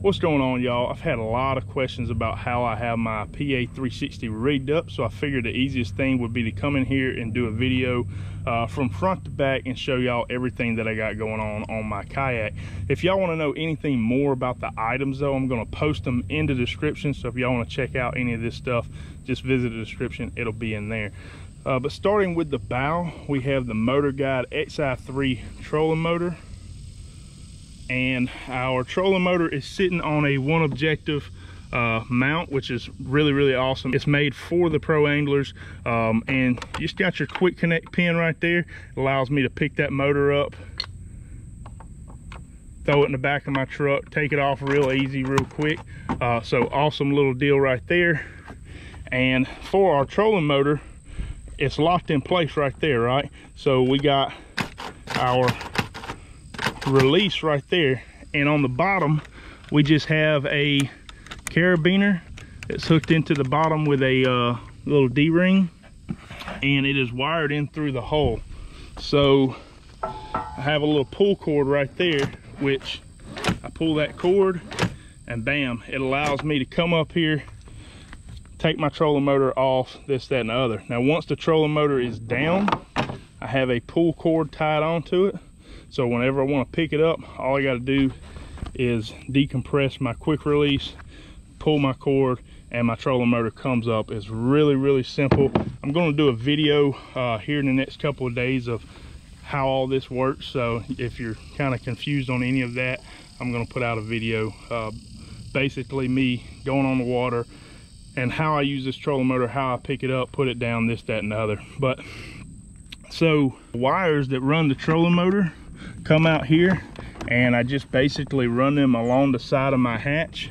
What's going on, y'all? I've had a lot of questions about how I have my PA360 rigged up, so I figured the easiest thing would be to come in here and do a video from front to back and show y'all everything that I got going on my kayak. If y'all want to know anything more about the items though, I'm going to post them in the description, so if y'all want to check out any of this stuff, just visit the description, it'll be in there. But starting with the bow, we have the Motorguide XI3 trolling motor. And our trolling motor is sitting on a one objective mount, which is really awesome. It's made for the pro anglers, and you just got your quick connect pin right there. It allows me to pick that motor up, throw it in the back of my truck, take it off real easy, real quick. So awesome little deal right there. And for our trolling motor, it's locked in place right there, right? So we got our release right there, and on the bottom we just have a carabiner that's hooked into the bottom with a little D-ring, and it is wired in through the hole. So I have a little pull cord right there, which I pull that cord and bam, it allows me to come up here, take my trolling motor off, this, that, and the other. Now once the trolling motor is down, I have a pull cord tied onto it. So whenever I want to pick it up, all I got to do is decompress my quick release, pull my cord, and my trolling motor comes up. It's really simple. I'm going to do a video here in the next couple of days of how all this works. So if you're kind of confused on any of that, I'm going to put out a video. Basically me going on the water and how I use this trolling motor, how I pick it up, put it down, this, that, and the other. But so wires that run the trolling motor come out here, and I just basically run them along the side of my hatch.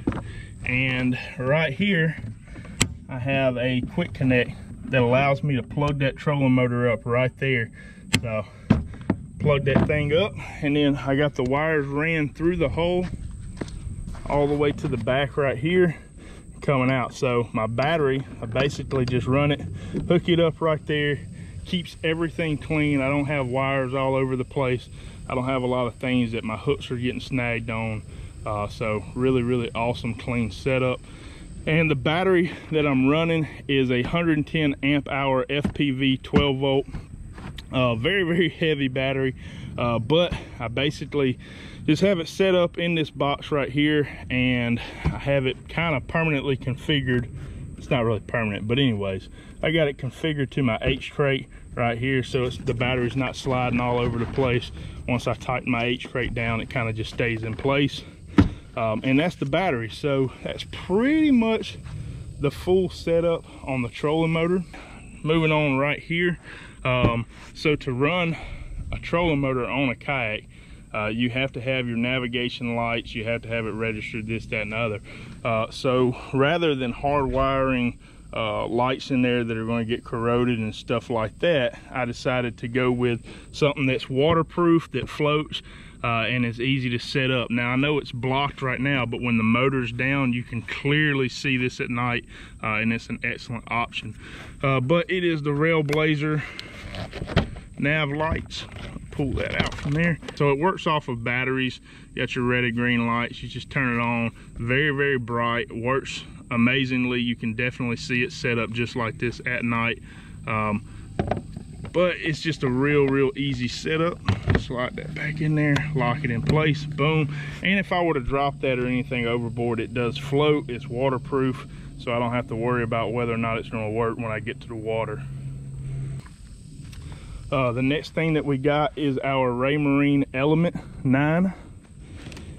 And right here I have a quick connect that allows me to plug that trolling motor up right there. So plug that thing up, and then I got the wires ran through the hole all the way to the back right here coming out. So my battery, I basically just run it, hook it up right there, keeps everything clean. I don't have wires all over the place. I don't have a lot of things that my hooks are getting snagged on. So really awesome clean setup. And the battery that I'm running is a 110 amp hour FPV 12 volt. Very heavy battery, but I basically just have it set up in this box right here, and I have it kind of permanently configured. It's not really permanent, but anyways, I got it configured to my H crate right here, so the battery's not sliding all over the place. Once I tighten my H crate down, it kind of just stays in place. And that's the battery. So that's pretty much the full setup on the trolling motor. Moving on right here. So to run a trolling motor on a kayak, you have to have your navigation lights, you have to have it registered, this, that, and the other. So rather than hard wiring lights in there that are going to get corroded and stuff like that, I decided to go with something that's waterproof, that floats, and is easy to set up. Now I know it's blocked right now, but when the motor's down, you can clearly see this at night, and it's an excellent option. But it is the Railblazer nav lights. Pull that out from there. So it works off of batteries. You got your red and green lights, you just turn it on. Very bright, works amazingly. You can definitely see it set up just like this at night. But it's just a real easy setup. Slide that back in there, lock it in place, boom. And if I were to drop that or anything overboard, it does float, it's waterproof, so I don't have to worry about whether or not it's going to work when I get to the water. The next thing that we got is our Raymarine Element 9,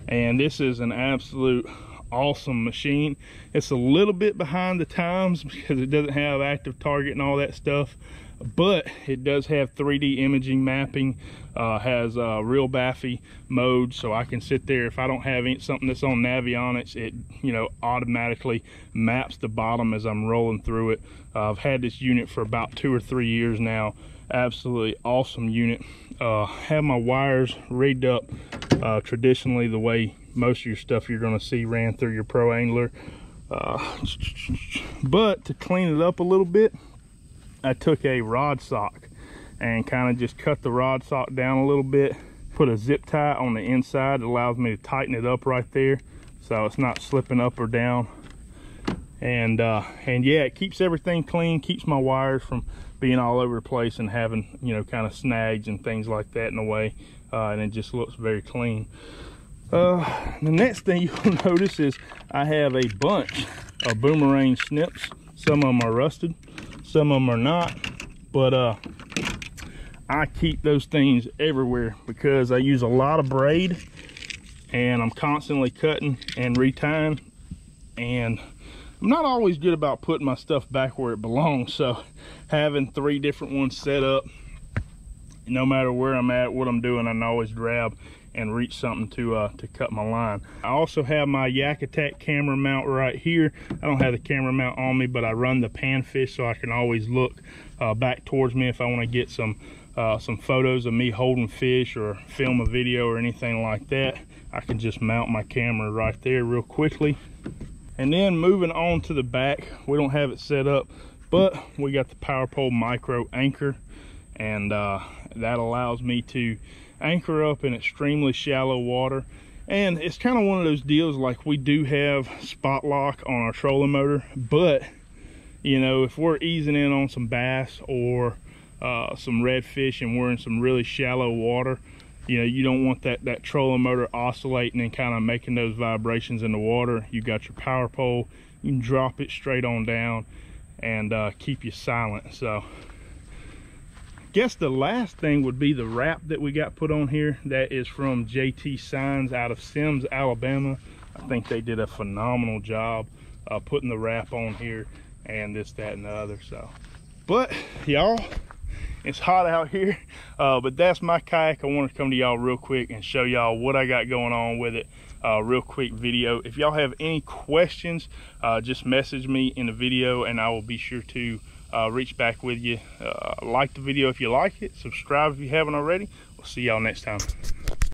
and this is an absolute awesome machine. It's a little bit behind the times because it doesn't have active target and all that stuff, but it does have 3D imaging mapping, has real Baffy mode, so I can sit there. If I don't have something that's on Navionics, it automatically maps the bottom as I'm rolling through it. I've had this unit for about 2 or 3 years now. Absolutely awesome unit. Have my wires rigged up traditionally the way most of your stuff you're going to see ran through your Pro Angler, but to clean it up a little bit, I took a rod sock and kind of just cut the rod sock down a little bit, put a zip tie on the inside that allows me to tighten it up right there, so it's not slipping up or down. And yeah, it keeps everything clean, keeps my wires from being all over the place and having, you know, kind of snags and things like that in the way. And it just looks very clean. The next thing you'll notice is I have a bunch of boomerang snips. Some of them are rusted, some of them are not, but I keep those things everywhere because I use a lot of braid and I'm constantly cutting and retying, and I'm not always good about putting my stuff back where it belongs. So having 3 different ones set up, no matter where I'm at, what I'm doing, I can always grab and reach something to cut my line. I also have my Yak Attack camera mount right here. I don't have the camera mount on me, but I run the panfish so I can always look back towards me if I want to get some photos of me holding fish or film a video or anything like that. I can just mount my camera right there real quickly. And then moving on to the back, we don't have it set up, but we got the Powerpole micro anchor, and that allows me to anchor up in extremely shallow water. And it's kind of one of those deals, like we do have spot lock on our trolling motor, but you know, if we're easing in on some bass or some redfish and we're in some really shallow water, you know, you don't want that trolling motor oscillating and kind of making those vibrations in the water. You got your Powerpole, you can drop it straight on down and keep you silent. So guess the last thing would be the wrap that we got put on here. That is from JT Signs out of Sims, Alabama. I think they did a phenomenal job putting the wrap on here and this, that, and the other. So, but y'all, it's hot out here, but that's my kayak. I want to come to y'all real quick and show y'all what I got going on with it. Real quick video. If y'all have any questions, just message me in the video and I will be sure to reach back with you. Like the video if you like it, subscribe if you haven't already. We'll see y'all next time.